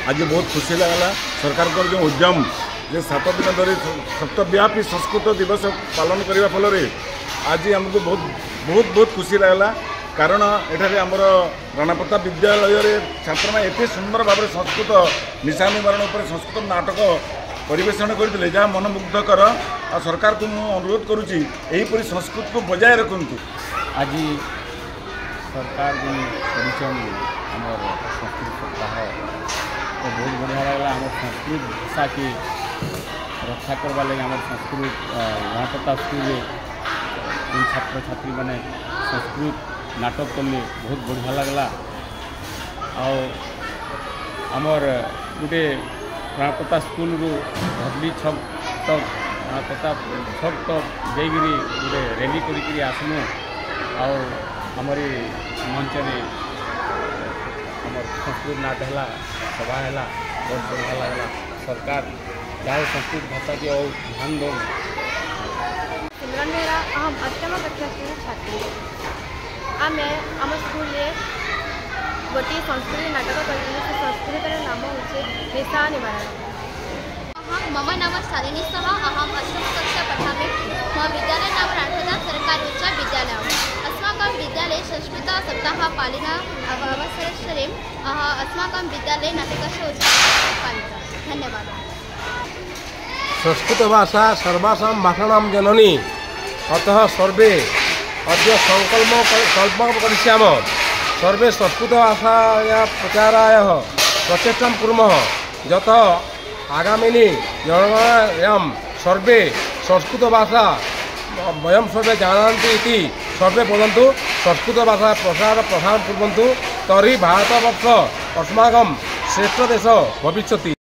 आज बहुत खुशी लगला सरकार को जो उद्यम जे 7 दिन धरी सप्तव्यापी संस्कृत दिवस पालन करने फल आज आमको बहुत बहुत बहुत खुशी लगला कारण एठारे आमर राणा प्रताप विद्यालय छात्र मैंने एत सुंदर भाव में संस्कृत निशा निवारण पर संस्कृत नाटक परिवेषण करते जहाँ मनमुग्धकर आ सरकार को मुझे अनुरोध करुँची यहीपरि संस्कृत को बजाय रखुँ। आज सरकार जो आमर संस्कृत सप्ताह तो बहुत बढ़िया लगला। आम संस्कृत भाषा की रक्षा करवा लगे आम संस्कृत राणा प्रताप स्कूल छात्र छात्री मैंने संस्कृत नाटक कले बहुत बढ़िया लगला। आमर गोटे राणा प्रताप स्कूल रु भटली छक तक राणा प्रताप छक तक जाइरी गोटे रैली करी आसमु आमर मंच में आमर संस्कृत नाट है सभा है बहुत बढ़िया लगला। सरकार चाहे संस्कृत भाषा की और ध्यान दो। सिमरन मेहरा अहम अष्टम कक्षा की छात्री आम आम स्कूल गोटे संस्कृत नाटक कर संस्कृत नाम हूँ निशा निवारण। मम नाम शालिनी सह अहम अष्टम कक्षा पठामि। मम विद्यालय नाम राणा प्रताप सरकारी उच्च विद्यालय। अस्माकं विद्यालये संस्कृत सप्ताह पालन अवसरे अस्माकं विद्यालये नाटकस्य उत्सवः पालितः। धन्यवाद। संस्कृत भाषा सर्वासां भाषाणां जननी अतः सर्वे अद्य संकल्प करिष्याम सर्वे संस्कृत भाषाया प्रचाराय प्रचेष्टां कुर्मः यत आगामिनी जनगणनायां सर्वे संस्कृत भाषा वयं सर्वे जानन्ति इति सर्वे वदन्तु। संस्कृत भाषा प्रसार कुर्वन्तु तर्हि भारतवर्ष अस्माकं श्रेष्ठ देश भविष्यति।